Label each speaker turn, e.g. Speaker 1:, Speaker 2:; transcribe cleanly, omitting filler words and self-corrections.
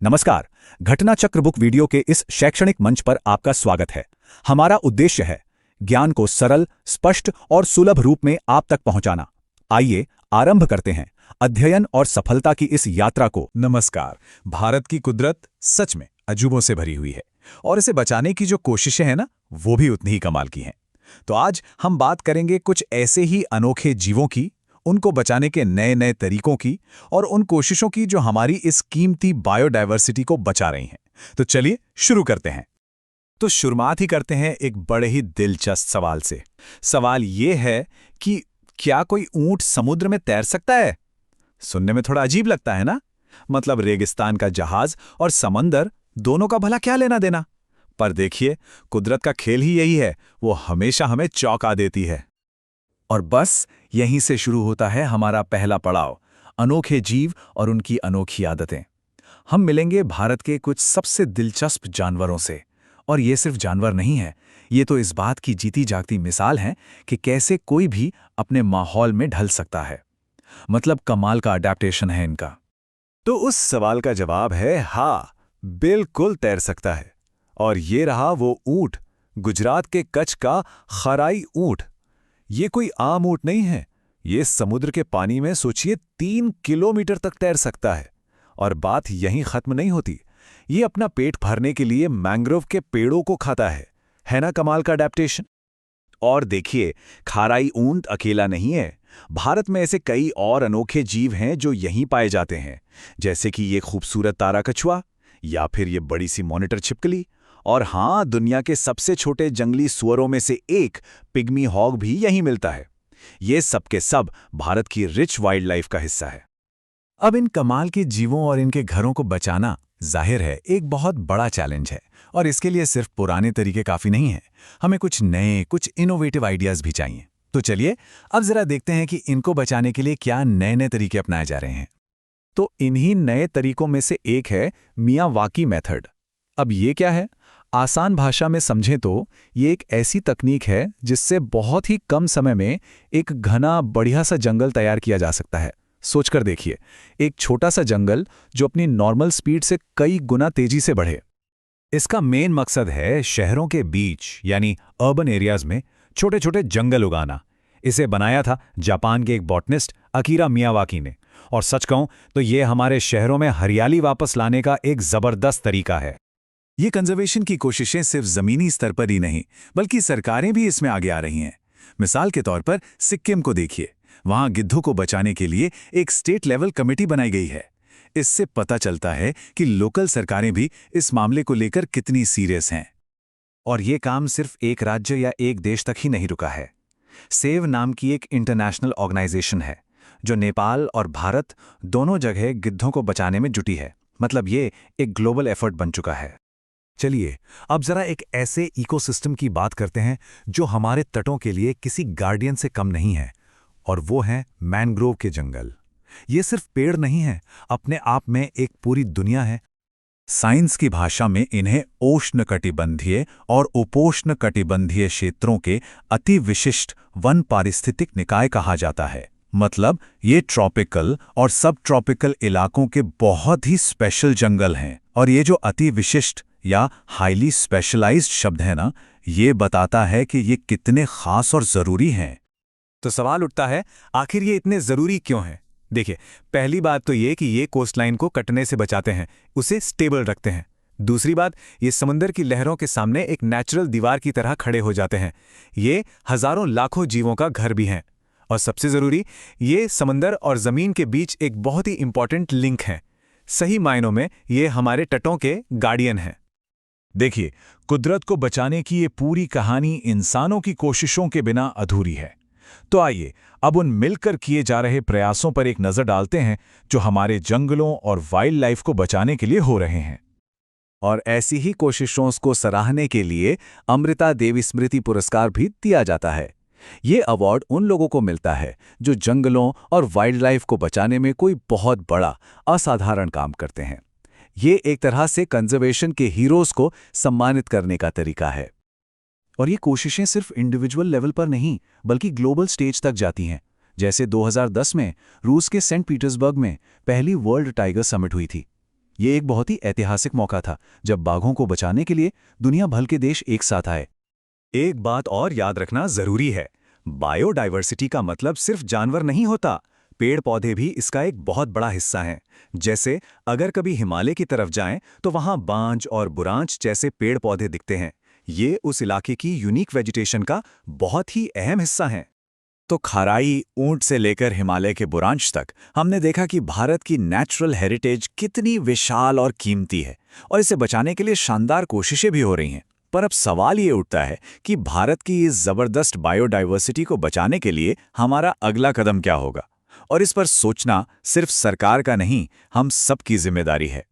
Speaker 1: नमस्कार। घटना चक्र बुक वीडियो के इस शैक्षणिक मंच पर आपका स्वागत है। हमारा उद्देश्य है ज्ञान को सरल, स्पष्ट और सुलभ रूप में आप तक पहुंचाना। आइए आरंभ करते हैं अध्ययन और सफलता की इस यात्रा को।
Speaker 2: नमस्कार। भारत की कुदरत सच में अजूबों से भरी हुई है और इसे बचाने की जो कोशिशें हैं ना, वो भी उतनी ही कमाल की हैं। तो आज हम बात करेंगे कुछ ऐसे ही अनोखे जीवों की, उनको बचाने के नए नए तरीकों की और उन कोशिशों की जो हमारी इस कीमती बायोडायवर्सिटी को बचा रही हैं। तो चलिए शुरू करते हैं। तो शुरुआत ही करते हैं एक बड़े ही दिलचस्प सवाल से। सवाल ये है कि क्या कोई ऊंट समुद्र में तैर सकता है? सुनने में थोड़ा अजीब लगता है ना। मतलब रेगिस्तान का जहाज और समंदर दोनों का भला क्या लेना देना। पर देखिए, कुदरत का खेल ही यही है, वो हमेशा हमें चौंका देती है। और बस यहीं से शुरू होता है हमारा पहला पड़ाव, अनोखे जीव और उनकी अनोखी आदतें। हम मिलेंगे भारत के कुछ सबसे दिलचस्प जानवरों से। और ये सिर्फ जानवर नहीं है, ये तो इस बात की जीती जागती मिसाल है कि कैसे कोई भी अपने माहौल में ढल सकता है। मतलब कमाल का अडैप्टेशन है इनका। तो उस सवाल का जवाब है हाँ, बिल्कुल तैर सकता है। और ये रहा वो ऊंट, गुजरात के कच्छ का खराई ऊंट। ये कोई आम ऊंट नहीं है, ये समुद्र के पानी में सोचिए 3 किलोमीटर तक तैर सकता है। और बात यहीं खत्म नहीं होती, ये अपना पेट भरने के लिए मैंग्रोव के पेड़ों को खाता है ना कमाल का अडैप्टेशन। और देखिए, खाराई ऊंट अकेला नहीं है। भारत में ऐसे कई और अनोखे जीव हैं जो यहीं पाए जाते हैं, जैसे कि ये खूबसूरत तारा कछुआ या फिर ये बड़ी सी मॉनिटर छिपकली। और हाँ, दुनिया के सबसे छोटे जंगली सुअरों में से एक पिग्मी हॉग भी यहीं मिलता है। ये सब के सब भारत की रिच वाइल्ड लाइफ का हिस्सा है। अब इन कमाल के जीवों और इनके घरों को बचाना जाहिर है एक बहुत बड़ा चैलेंज है। और इसके लिए सिर्फ पुराने तरीके काफी नहीं हैं, हमें कुछ नए, कुछ इनोवेटिव आइडियाज भी चाहिए। तो चलिए अब जरा देखते हैं कि इनको बचाने के लिए क्या नए नए तरीके अपनाए जा रहे हैं। तो इन्हीं नए तरीकों में से एक है मियावाकी मेथड। अब ये क्या है? आसान भाषा में समझें तो ये एक ऐसी तकनीक है जिससे बहुत ही कम समय में एक घना बढ़िया सा जंगल तैयार किया जा सकता है। सोचकर देखिए, एक छोटा सा जंगल जो अपनी नॉर्मल स्पीड से कई गुना तेजी से बढ़े। इसका मेन मकसद है शहरों के बीच यानी अर्बन एरियाज में छोटे छोटे जंगल उगाना। इसे बनाया था जापान के एक बॉटनिस्ट अकीरा मियावाकी ने। और सच कहूं तो ये हमारे शहरों में हरियाली वापस लाने का एक जबरदस्त तरीका है। ये कंजर्वेशन की कोशिशें सिर्फ जमीनी स्तर पर ही नहीं, बल्कि सरकारें भी इसमें आगे आ रही हैं। मिसाल के तौर पर सिक्किम को देखिए, वहां गिद्धों को बचाने के लिए एक स्टेट लेवल कमेटी बनाई गई है। इससे पता चलता है कि लोकल सरकारें भी इस मामले को लेकर कितनी सीरियस हैं। और ये काम सिर्फ एक राज्य या एक देश तक ही नहीं रुका है। सेव नाम की एक इंटरनेशनल ऑर्गेनाइजेशन है जो नेपाल और भारत दोनों जगह गिद्धों को बचाने में जुटी है। मतलब ये एक ग्लोबल एफर्ट बन चुका है। चलिए अब जरा एक ऐसे इकोसिस्टम की बात करते हैं जो हमारे तटों के लिए किसी गार्डियन से कम नहीं है, और वो है मैंग्रोव के जंगल। ये सिर्फ पेड़ नहीं है, अपने आप में एक पूरी दुनिया है। साइंस की भाषा में इन्हें उष्णकटिबंधीय और उपोष्णकटिबंधीय क्षेत्रों के अति विशिष्ट वन पारिस्थितिक निकाय कहा जाता है। मतलब ये ट्रॉपिकल और सब ट्रॉपिकल इलाकों के बहुत ही स्पेशल जंगल हैं। और ये जो अति विशिष्ट या हाईली स्पेशलाइज्ड शब्द है ना, ये बताता है कि ये कितने खास और जरूरी हैं। तो सवाल उठता है, आखिर ये इतने जरूरी क्यों हैं? देखिए, पहली बात तो ये कि ये कोस्टलाइन को कटने से बचाते हैं, उसे स्टेबल रखते हैं। दूसरी बात, ये समंदर की लहरों के सामने एक नेचुरल दीवार की तरह खड़े हो जाते हैं। ये हजारों लाखों जीवों का घर भी हैं। और सबसे जरूरी, ये समंदर और जमीन के बीच एक बहुत ही इंपॉर्टेंट लिंक है। सही मायनों में ये हमारे तटों के गार्डियन हैं। देखिए, कुदरत को बचाने की ये पूरी कहानी इंसानों की कोशिशों के बिना अधूरी है। तो आइए अब उन मिलकर किए जा रहे प्रयासों पर एक नजर डालते हैं जो हमारे जंगलों और वाइल्ड लाइफ को बचाने के लिए हो रहे हैं। और ऐसी ही कोशिशों को सराहने के लिए अमृता देवी स्मृति पुरस्कार भी दिया जाता है। ये अवार्ड उन लोगों को मिलता है जो जंगलों और वाइल्ड लाइफ को बचाने में कोई बहुत बड़ा असाधारण काम करते हैं। ये एक तरह से कंजर्वेशन के हीरोज को सम्मानित करने का तरीका है। और ये कोशिशें सिर्फ इंडिविजुअल लेवल पर नहीं, बल्कि ग्लोबल स्टेज तक जाती हैं। जैसे 2010 में रूस के सेंट पीटर्सबर्ग में पहली वर्ल्ड टाइगर समिट हुई थी।
Speaker 1: ये एक बहुत ही ऐतिहासिक मौका था जब बाघों को बचाने के लिए दुनिया भर के देश एक साथ आए।
Speaker 2: एक बात और याद रखना जरूरी है, बायोडाइवर्सिटी का मतलब सिर्फ जानवर नहीं होता, पेड़ पौधे भी इसका एक बहुत बड़ा हिस्सा हैं। जैसे अगर कभी हिमालय की तरफ जाएं तो वहां बांज और बुरांच जैसे पेड़ पौधे दिखते हैं। ये उस इलाके की यूनिक वेजिटेशन का बहुत ही अहम हिस्सा हैं।
Speaker 1: तो खाराई ऊंट से लेकर हिमालय के बुरांश तक हमने देखा कि भारत की नेचुरल हेरिटेज कितनी विशाल और कीमती है और इसे बचाने के लिए शानदार कोशिशें भी हो रही हैं। पर अब सवाल ये उठता है कि भारत की इस जबरदस्त बायोडाइवर्सिटी को बचाने के लिए हमारा अगला कदम क्या होगा। और इस पर सोचना सिर्फ सरकार का नहीं, हम सबकी जिम्मेदारी है।